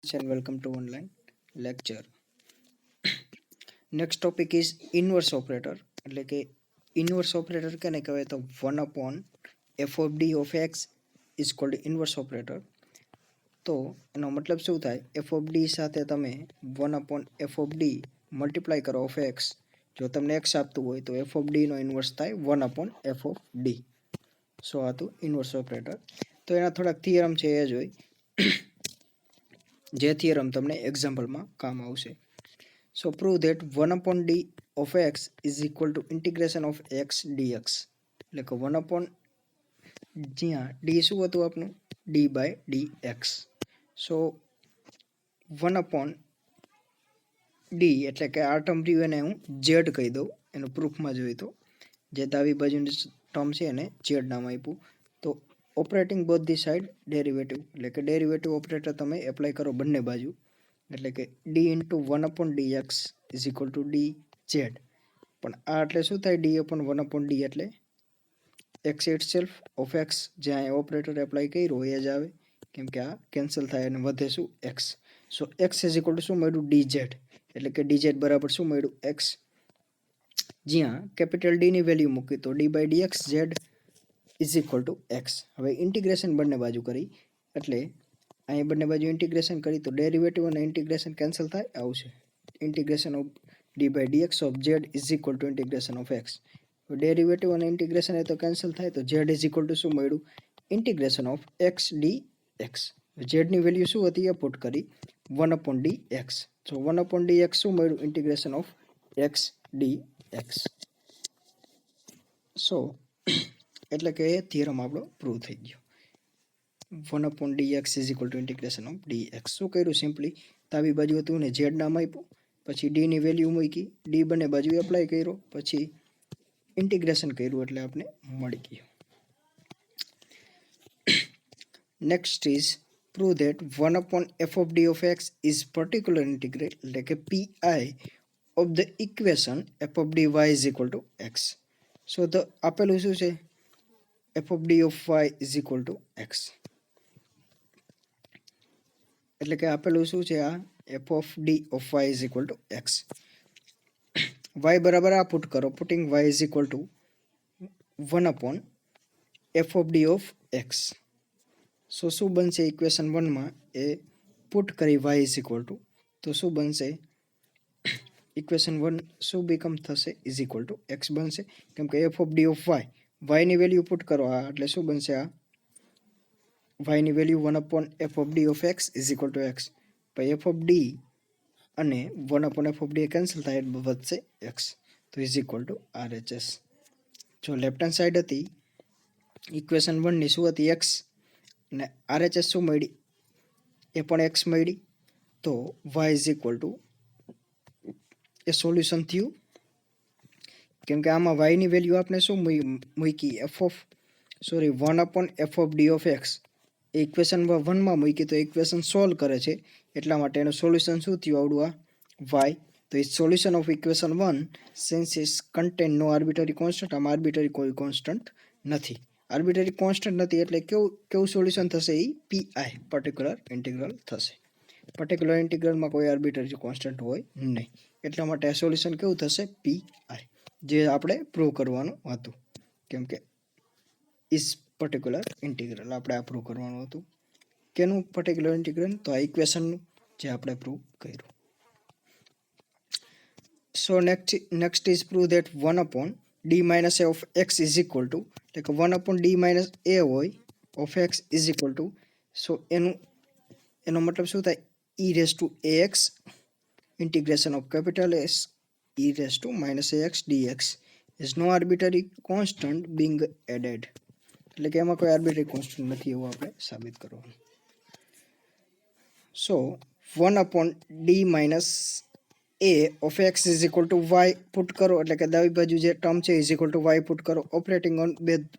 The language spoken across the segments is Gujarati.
And welcome to online lecture. Next topic is inverse operator. એટલે કે inverse operator કેને કહેવાય તો 1 upon f of d of x is called inverse operator. તો એનો મતલબ શું થાય? f of d સાથે તમે 1 upon f of d multiply કરો of x. જો તમને x આપતું હોય તો f of d નો ઇન્વર્સ થાય 1 upon f of d. સો આ તો ઇન્વર્સ ઓપરેટર. તો એના થોડાક થિયરમ છે એ જોઈ. જે થિયરમ તમને એક્ઝામ્પલમાં કામ આવશે. So prove that 1 upon d of x is equal to integration of x dx. એટલે કે 1 upon જ્યાં d શું હતું આપનું? d by dx. So 1 upon d એટલે કે આ ટર્મ રહ્યું એને હું z કહી દઉં. એનું પ્રૂફમાં જોઈએ તો જે ડાબી બાજુની ટર્મ છે એને z નામ આપ્યું. તો operating both the side derivative એટલે કે ડેરિવેટિવ ઓપરેટર તમે એપ્લાય કરો બંને બાજુ. એટલે કે d into 1 upon dx is equal two dz. પણ આ એટલે શું થાય? d upon 1 upon d એટલે x itself of x. જે અહીંયા ઓપરેટર એપ્લાય કર્યો એ જ આવે, કેમ કે આ કેન્સલ થાય અને વધે શું? x. So x is equal to શું મળ્યું? dz. એટલે કે dz બરાબર શું મળ્યું? x. જ્યાં કેપિટલ d ની વેલ્યુ મૂકી તો d by dx z is equal to x. હવે ઇન્ટિગ્રેશન બંને બાજુ કરી એટલે અહીં બંને બાજુ ઇન્ટિગ્રેશન કરી તો ડેરિવેટિવ અને ઇન્ટિગ્રેશન કેન્સલ થાય, આવશે integration of D by DX of Z is equal to integration of X. Derivative અને ઇન્ટિગ્રેશન એ તો કેન્સલ થાય તો ઝેડ ઇઝ ઇક્વલ ટુ શું મળ્યું? Integration of x d x. ઝેડની વેલ્યુ શું હતી એ પુટ કરી 1 upon ડી એક્સ. તો 1 upon ડી એક્સ શું મળ્યું? Integration of x d x. So એટલે કે એ થિયરમ આપણો પ્રૂવ થઈ ગયો. 1 upon dx is equal to integration of dx. શું કર્યું? સિમ્પલી ડાબી બાજુ હતું ને z નામ આપ્યું, પછી d ની વેલ્યુ મૂકી, d બંને બાજુ એપ્લાય કર્યો, પછી ઇન્ટિગ્રેશન કર્યું એટલે આપણે મળી ગયું. Next is prove that 1 upon f of d of x is particular integral એટલે કે pi of the equation f of dy is equal to x. સો તો આપેલું શું છે? f of d of y is equal to x. એટલે કે આપેલું શું છે? આ f of d of y is equal to x. y બરાબર આ પુટ કરો, putting y is equal to 1 upon f of d of x. સો શું બનશે? ઇક્વેશન 1 માં એ પુટ કરી y is equal to, તો શું બનશે? ઇક્વેશન 1 શું બીકમ થશે? ઇઝ ઇક્વલ ટુ x બનશે, કેમ કે f of d of y ની વેલ્યુ પુટ કરો આ એટલે શું બનશે? આ y ની value 1 upon f of d of x is equal to x. પછી f of d અને 1 upon f of d cancel થાય એટલે વધશે x. તો ઇઝ ઇક્વલ ટુ RHS. જો લેફ્ટ હેન્ડ સાઈડ હતી ઇક્વેશન 1 ની શું હતી? x અને RHS શું મળી? એ પણ x મળી. તો y is equal two A solution થયું, કેમ કે આમાં y ની વેલ્યુ આપણે શું મૂકી? 1 upon f of d of x. Equation 1 માં મૂકી તો ઇક્વેશન સોલ્વ કરે છે, એટલા માટે એનું સોલ્યુશન શું થયું? આવડું આ y. તો is solution of equation 1 since is contain no arbitrary constant. આમાં આર્બિટરી કોઈ કોન્સ્ટન્ટ નથી. આર્બિટરી કોન્સ્ટન્ટ નથી એટલે કેવું સોલ્યુશન થશે? એ પી પર્ટિક્યુલર ઇન્ટિગ્રલ થશે. પર્ટિક્યુલર ઇન્ટિગ્રલમાં કોઈ આર્બિટરી કોન્સ્ટન્ટ હોય નહીં, એટલા માટે આ સોલ્યુશન કેવું થશે? પી જે આપણે પ્રૂવ કરવાનું હતું, કેમ કે ઇઝ પર્ટિક્યુલર ઇન્ટિગ્રલ આપણે આ પ્રૂવ કરવાનું હતું. કેનું પર્ટિક્યુલર ઇન્ટિગ્રલ? તો આ ઇક્વેશનનું જે આપણે પ્રૂવ કર્યું. So next is prove that 1 upon d minus a of x is equal to, એટલે કે 1 upon d minus a હોય of x is equal to, સો એનો મતલબ શું થાય? e raised to ax integration of capital S e raised to minus ax dx is no arbitrary constant being added. એટલે કે એમાં કોઈ આર્બિટરી કોન્સ્ટન્ટ નથી એવું આપણે સાબિત કરવાનું. સો 1 upon d minus a of x is equal to y put કરો, એટલે કે ડાબી બાજુ જે ટર્મ છે is equal to y put કરો, operating on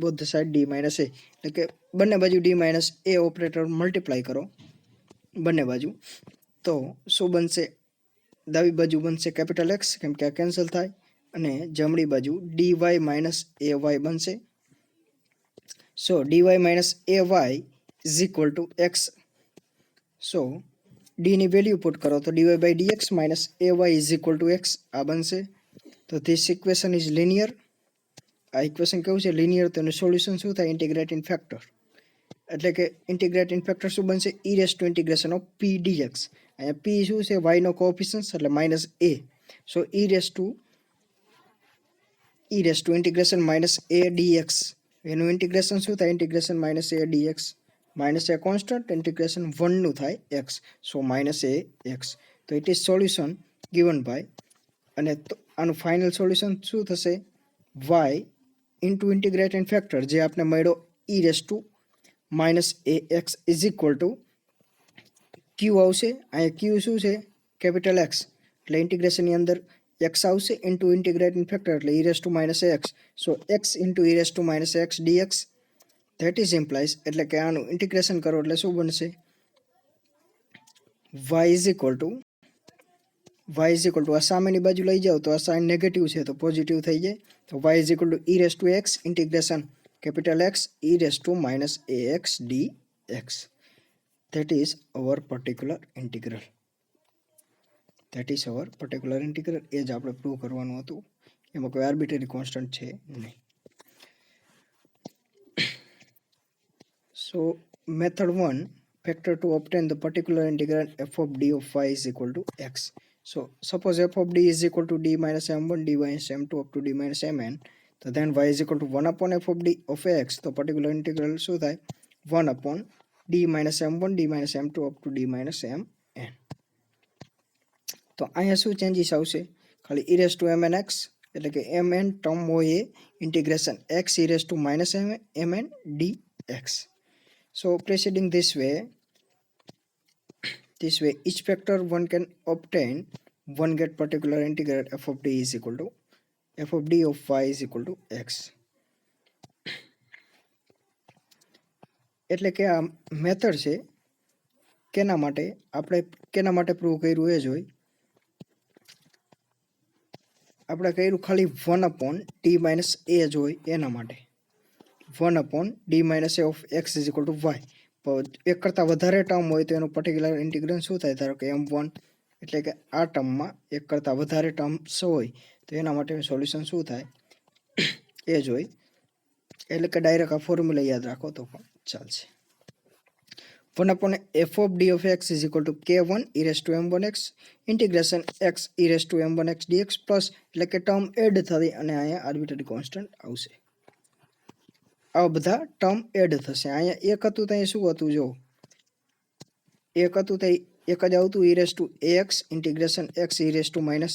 both the side d minus a. એટલે કે બંને બાજુ d minus a operator multiply કરો બંને બાજુ, તો શું બનશે? ડાબી બાજુ બનશે કેપિટલ x, કેમ કે આ કેન્સલ થાય, અને જમણી બાજુ dy માઇનસ ay બનશે. સો dy minus ay is equal to x. So D ની વેલ્યુ પુટ કરો તો dy by dx minus ay is equal to x આ બનશે. તો ધીસ ઇક્વેશન ઇઝ લિનિયર. આ ઇક્વેશન કેવું છે? લિનિયર. તો એનું સોલ્યુશન શું થાય? Integrating factor. એટલે કે ઇન્ટિગ્રેટિંગ ફેક્ટર શું બનશે? e raise two integration of p dx. અહીંયા p શું છે? y નો કોએફિશિયન્ટ એટલે minus a. So e raise two integration minus a dx. એનું ઇન્ટિગ્રેશન શું થાય? Integration minus a dx. Minus A constant, integration 1 નું થાય x. So minus a x. તો it is solution given by, અને આનું ફાઇનલ સોલ્યુશન શું થશે? y ઇન્ટુ ઇન્ટિગ્રેટિંગ ફેક્ટર જે આપણે મળ્યો e raise to minus a x is equal to q આવશે. અહીંયા ક્યુ શું છે? Capital x. એટલે ઇન્ટિગ્રેશનની અંદર એક્સ આવશે ઇન્ટુ ઇન્ટિગ્રેટિંગ ફેક્ટર એટલે e raise to minus x. So x into e raise to minus x dx. That is implies એટલે કે આનું ઇન્ટિગ્રેશન કરો એટલે શું બનશે? y ઇઝ ઇક્વલ ટુ આ સામેની બાજુ લઈ જાઓ તો આ સાઇન નેગેટિવ છે તો પોઝિટિવ થઈ જાય. તો y is equal two e raise two x integration capital X e raised to minus ax dx. That is our particular integral. એ જ આપણે પ્રૂવ કરવાનું હતું. એમાં કોઈ આર્બિટરી કોન્સ્ટન્ટ છે નહીં. So method 1, factor to obtain the particular integral f of d of y is equal to x. So suppose f of d is equal to d minus m1 dy minus m2 up to d minus mn. તો then y is equal to 1 upon f of d of x. તો પર્ટિક્યુલર ઇન્ટિગ્રલ શું થાય? 1 upon d minus m1 d minus m2 up to d minus mn. તો અહીંયા શું ચેન્જીસ આવશે? ખાલી e raised to mn x એટલે કે mn ટર્મ હોય એ integration x e raised to minus mn dx. So proceeding this way each factor one can obtain one get particular integral f of d is equal to f of d of y is equal to x. એટલે કે આ મેથડ છે કેના માટે પ્રૂવ કર્યું એ જ હોય. આપણે કર્યું ખાલી 1 upon d minus a જ હોય એના માટે. 1 upon d minus a of x is equal to y. એક કરતાં વધારે ટર્મ હોય તો એનું પર્ટિક્યુલર ઇન્ટિગ્રલ શું થાય? ધારો કે m1 એટલે કે આ ટર્મમાં એક કરતાં વધારે ટર્મ્સ હોય તો એના માટે સોલ્યુશન શું થાય? એ જ હોય. એટલે કે ડાયરેક્ટ આ ફોર્મ્યુલા યાદ રાખો તો પણ ચાલશે. 1 upon f of d of x is equal to k1 e raised to m1x integration x e raised to m1x dx plus એટલે કે ટર્મ એડ થઈ અને અહીંયા આર્બિટરી કોન્સ્ટન્ટ આવશે. આ બધા ટર્મ એડ થશે. અહીંયા એક હતું ત્યાં શું હતું? જો એક હતું ત્યાં એક જ આવતું e raised to ax integration x e raised to minus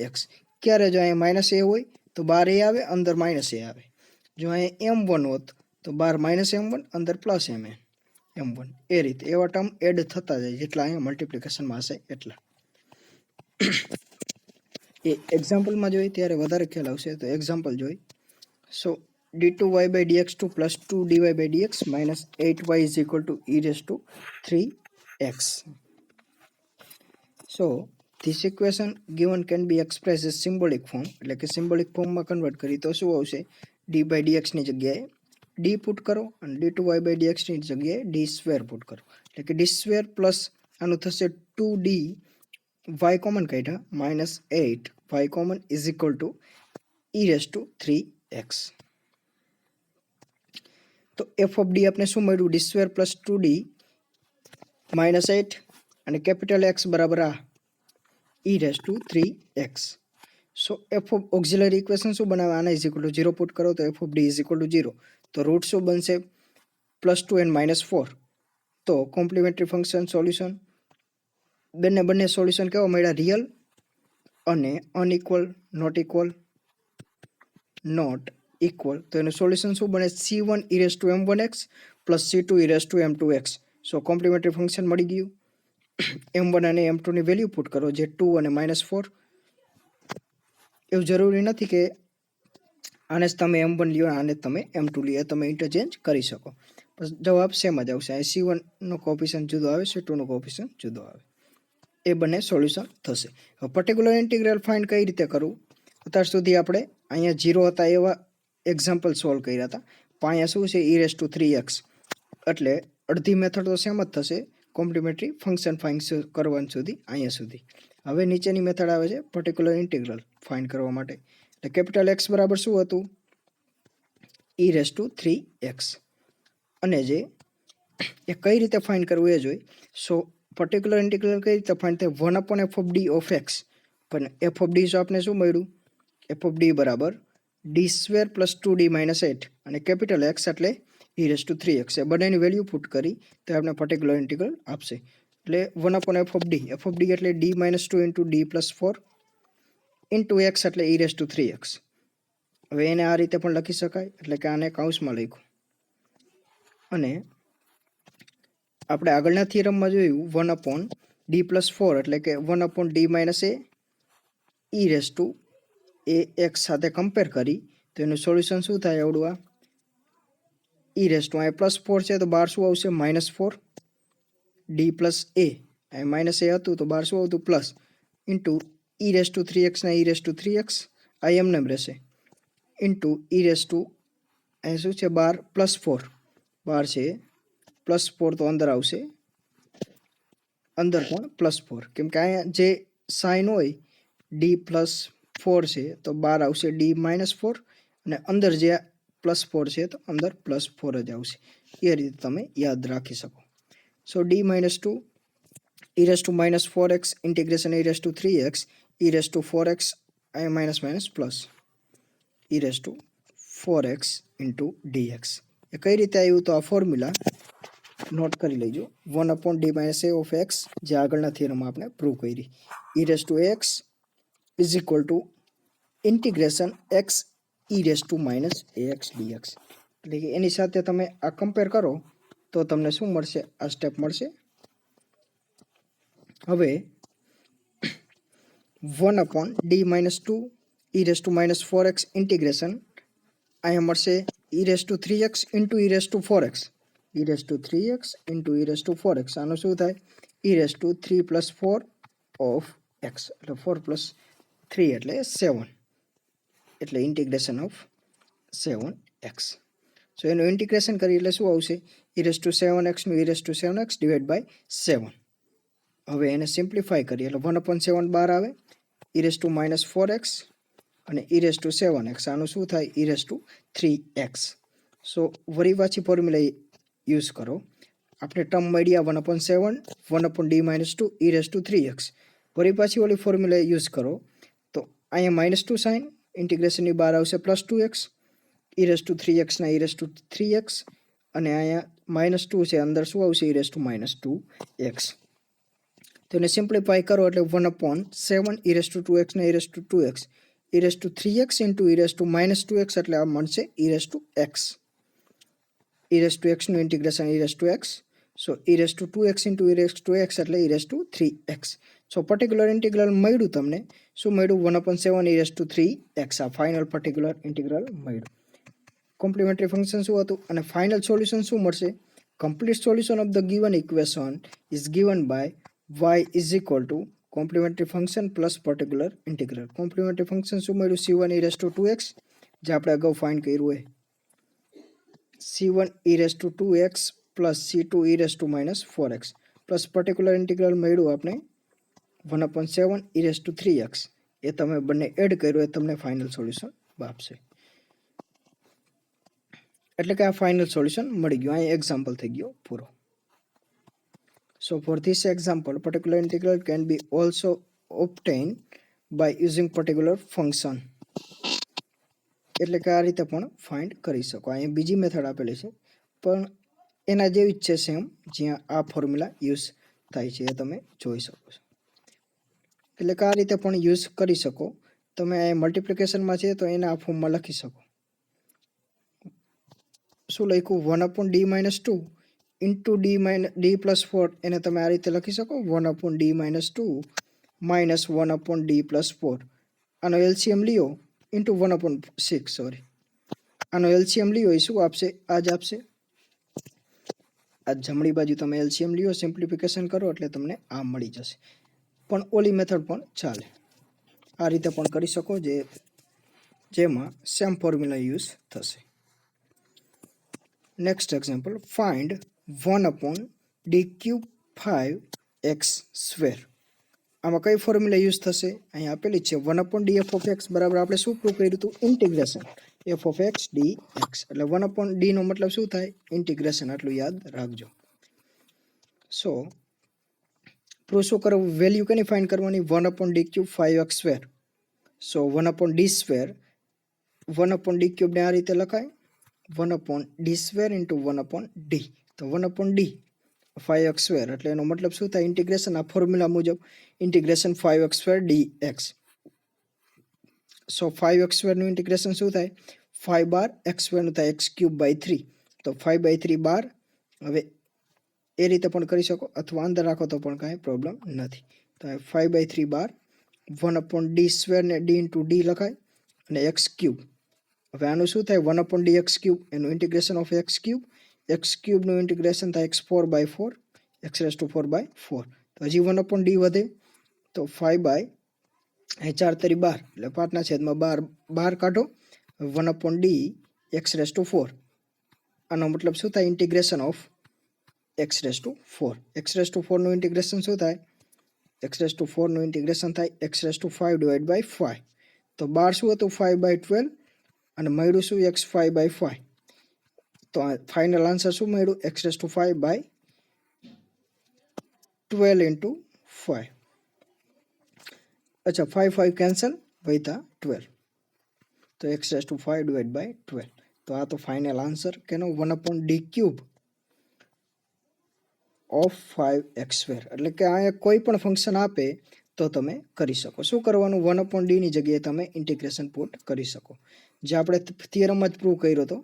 ax. ક્યારે જો અહીંયા માઇનસ એ હોય તો બાર એ આવે, અંદર માઇનસ એ આવે. જો અહીંયા m1 હોત તો બાર માઇનસ m1 અંદર પ્લસ m1. એ રીતે એવા ટર્મ એડ થતા જાય જેટલા અહીંયા મલ્ટિપ્લિકેશનમાં હશે એટલા. એ એક્ઝામ્પલમાં જોઈએ ત્યારે વધારે ખ્યાલ આવશે. તો એક્ઝામ્પલ જોઈ. સો d2y by dx2 plus 2dy by dx minus 8y is equal to e raised to 3x. So this equation given can be expressed as symbolic form. એટલે કે સિમ્બોલિક ફોર્મમાં કન્વર્ટ કરી તો શું આવશે? d by dx ની જગ્યાએ d પુટ કરો અને d2y by dx ની જગ્યાએ d સ્ક્વેર પુટ કરો. એટલે કે d સ્ક્વેર પ્લસ આનું થશે 2d y કોમન કાઢ્યા minus 8y common is equal to e raised to 3x. તો f of d આપણે શું મળ્યું? d square plus 2d minus 8 અને કેપિટલ x બરાબર આ e raised to 3x. So f of auxiliary equation શું બનાવે? આના ઇઝ ઇક્વલ ટુ 0 પુટ કરો તો f of d is equal two 0. તો રૂટ શું બનશે? +2 and -4. તો કોમ્પ્લિમેન્ટરી ફંક્શન સોલ્યુશન બંને સોલ્યુશન કેવા મળ્યા? રિયલ અને અનઇક્વલ, નોટ ઇક્વલ. તો એનું સોલ્યુશન શું બને? c1 e raised to m1x plus c2 e raised to m2x. So complimentary function મળી ગયું. m1 અને m2 ની વેલ્યુ પુટ કરો જે 2 અને -4. એવું જરૂરી નથી કે આને જ તમે m1 લ્યો આને તમે m2 લ્યો, તમે ઇન્ટરચેન્જ કરી શકો. જવાબ સેમ જ આવશે. c1 નો કોએફિશિયન્ટ જુદો આવે, c2 નો કોએફિશિયન્ટ જુદો આવે. એ બંને સોલ્યુશન થશે. હવે પર્ટિક્યુલર ઇન્ટિગ્રલ ફાઇન્ડ કઈ રીતે કરવું? અત્યાર સુધી આપણે અહીંયા 0 હતા એવા એક્ઝામ્પલ સોલ્વ કર્યા હતા. પણ અહીંયા શું છે? e raised to 3x. એટલે અડધી મેથડ તો સેમ જ થશે. કોમ્પ્લિમેન્ટરી ફંક્શન ફાઇન્ડ કરવાનું સુધી અહીંયા સુધી. હવે નીચેની મેથડ આવે છે પર્ટિક્યુલર ઇન્ટિગ્રલ ફાઇન્ડ કરવા માટે. એટલે કેપિટલ એક્સ બરાબર શું હતું? e⁻³ અને જે એ કઈ રીતે ફાઇન્ડ કરવું એ જોઈ. સો પર્ટિક્યુલર ઇન્ટિગ્રલ કઈ રીતે ફાઇન્ડ થાય? 1/f(d) of x. પણ f(d) જો આપણે શું મળ્યું? f(d) બરાબર d² + 2d - 8 અને કેપિટલ એક્સ એટલે e⁻³ એ બંનેની વેલ્યુ પુટ કરી તો આપણે પર્ટિક્યુલર ઇન્ટિગ્રલ આપશે. એટલે 1/f(d) એટલે d - 2 × d + 4 × x એટલે e⁻³ હવે એને આ રીતે પણ લખી શકાય. એટલે કે આને કૌંસમાં લખ્યું અને આપણે આગળના થિયરમમાં જોયું 1/d + 4 એટલે કે 1/d - a e⁻ax સાથે કમ્પેર કરી તો એનું સોલ્યુશન શું થાય? આવડું આ અહીંયા +4 છે તો બહાર શું આવશે? -4 d + a અહીં -a હતું તો બહાર શું આવતું? પ્લસ ઇન્ટુ e⁻³ ના e⁻³ આ એમને એમ રહેશે ઇન્ટુ અહીં શું છે? +4 બહાર છે +4 તો અંદર આવશે, અંદર પણ +4 કેમ કે અહીંયા જે સાઇન હોય d +4 છે તો બહાર આવશે d -4 અને અંદર જે +4 છે તો અંદર +4 જ આવશે. એ રીતે તમે યાદ રાખી શકો. સો d - 2 e⁻⁻4x integration e⁻³ e⁻4x અહીંયા માઇનસ પ્લસ e⁻4x × dx. એ કઈ રીતે આવ્યું? તો આ ફોર્મ્યુલા નોટ કરી લેજો. 1/d - a of x જે આગળના થિયરમમાં આપણે પ્રૂવ કરી. e⁻x = integration x e⁻−ax dx. એટલે કે એની સાથે તમે આ કમ્પેર કરો તો તમને શું મળશે? આ સ્ટેપ મળશે. હવે 1/d - 2 e⁻⁻4x ઇન્ટિગ્રેશન અહીંયા મળશે e⁻3x × e⁻4x e⁻3x × e⁻4x આનું શું થાય? e⁻3 + 4 of x એટલે 4 + 3 એટલે 7 એટલે ઇન્ટિગ્રેશન ઓફ 7x. સો એનું ઇન્ટિગ્રેશન કરી એટલે શું આવશે? e⁻7x નું e⁻7x / 7. હવે એને સિમ્પ્લિફાય કરીએ એટલે 1/7 બહાર આવે e⁻4x અને e⁻7x આનું શું થાય? e⁻3x. સો વળી પાછી ફોર્મ્યુલા યુઝ કરો. આપણે ટર્મ મળ્યા 1/7 1/d - 2 e⁻3x. વળી પાછી ઓલી ફોર્મ્યુલા યુઝ કરો તો અહીંયા -2 સાઇન ઇન્ટિગ્રેશનની બહાર આવશે +2x e⁻3x ના e⁻3x અને અહીંયા -2 છે અંદર શું આવશે? e⁻2x. તો એને સિમ્પ્લિફાય કરો એટલે 1/7 e⁻2x ના e⁻2x e⁻3x × e⁻−2x એટલે આ મળશે e⁻x. e⁻x નું ઇન્ટિગ્રેશન e⁻x. સો e⁻2x × e⁻x એટલે e⁻3x. સો પર્ટિક્યુલર ઇન્ટિગ્રલ મળ્યું તમને. શું મળ્યું? 1/7 e⁻3x. આ ફાઇનલ પર્ટિક્યુલર ઇન્ટિગ્રલ મળ્યું. કોમ્પ્લિમેન્ટરી ફંક્શન શું હતું અને ફાઇનલ સોલ્યુશન શું મળશે? Complete solution of the given equation is given by y = complementary function plus particular integral. Complementary function શું મળ્યું? c1 e⁻2x જે આપણે અગાઉ ફાઇન્ડ કર્યું હોય c1 e⁻2x plus c2 e⁻4x plus particular integral મળ્યું આપણે 1/7 e⁻3x. એ તમે બંને એડ કર્યું એ તમને ફાઇનલ સોલ્યુશન આપશે. એટલે કે આ ફાઇનલ સોલ્યુશન મળી ગયું. અહીં એક્ઝામ્પલ થઈ ગયો પૂરો. So for this example, particular integral can be also obtained by using particular function. એટલે કે આ રીતે પણ ફાઇન્ડ કરી શકો. અહીંયા બીજી મેથડ આપેલી છે પણ એના જેવી જ છે સેમ, જ્યાં આ ફોર્મ્યુલા યુઝ થાય છે એ તમે જોઈ શકો છો. એટલે કે આ રીતે પણ યુઝ કરી શકો. તમે અહીંયા મલ્ટિપ્લિકેશનમાં છે તો એને આ ફોર્મમાં લખી શકો. શું લખ્યું? 1/d - 2 × d + 4 એને તમે આ રીતે લખી શકો 1/d - 2 -1/d + 4. આનો એલસીએમ લ્યો ઇન્ટુ 1/6 સોરી આનો એલસીએમ લ્યો એ શું આપશે? આ જ આપશે. આ જમણી બાજુ તમે એલસીએમ લ્યો સિમ્પ્લિફિકેશન કરો એટલે તમને આ મળી જશે. પણ ઓલી મેથડ પણ ચાલે. આ રીતે પણ કરી શકો જેમાં સેમ ફોર્મ્યુલા યુઝ થશે. Next example, find 1/d³ 5x². આમાં કઈ ફોર્મ્યુલા યુઝ થશે? અહીં આપેલી છે 1/d(f(x) બરાબર આપણે શું પ્રૂવ કર્યું હતું? Integration f(x) dx. એટલે 1/d નો મતલબ શું થાય? ઇન્ટિગ્રેશન. આટલું યાદ રાખજો. સો પ્રૂવ શું કરવું? વેલ્યુ કેની ફાઇન્ડ કરવાની? 1/d³ 5x². સો 1/d², 1/d³ ને આ રીતે લખાય 1/d² into 1/d. તો 1/d 5x², એટલે એનો મતલબ શું થાય? ઇન્ટિગ્રેશન. આ ફોર્મ્યુલા મુજબ ઇન્ટિગ્રેશન 5x² dx. સો 5x² નું ઇન્ટિગ્રેશન શું થાય? 5 બાર x² નું થાય x³/3. તો 5/3 બાર. હવે એ રીતે પણ કરી શકો અથવા અંદર રાખો તો પણ કાંઈ પ્રોબ્લેમ નથી. તો 5/3 બાર 1/d² ને d into d લખાય અને x³. હવે આનું શું થાય? 1/dx³, એનું ઇન્ટિગ્રેશન ઓફ x³. x³ નું ઇન્ટિગ્રેશન થાય x4/4, x⁴/4. તો હજી 1/d વધે તો 5/4 એટલે 5/12 કાઢો. 1/d x⁴. આનો મતલબ શું થાય? Integration of x⁴. x⁴ નું ઇન્ટિગ્રેશન શું થાય? x⁴ નું ઇન્ટિગ્રેશન થાય x⁵/5. તો બાર શું હતું? 5/12 અને મળ્યું શું? x5/5. તો આ ફાઇનલ આન્સર શું મળ્યું? x⁵/12 into 5. અચ્છા, 5 કેન્સલ, વૈતા 12. તો x⁵/12. તો આ તો final answer canoe? 1/d³ of 5x². એટલે કે આ કોઈ પણ ફંક્શન આપે તો તમે કરી શકો. શું કરવાનું? 1/d ની જગ્યાએ તમે ઇન્ટિગ્રેશન પુટ કરી શકો. જે આપણે થિયરમમાં જ પ્રૂવ કર્યો હતો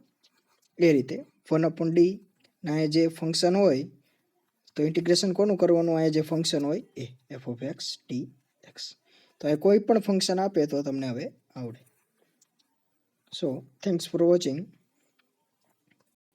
એ રીતે 1/d ના જે ફંક્શન હોય તો ઇન્ટિગ્રેશન કોનું કરવાનું? આ જે ફંક્શન હોય એ f(x) dx. તો એ કોઈ પણ ફંક્શન આપે તો તમને હવે આવડે. સો થેન્ક્સ ફોર વોચિંગ.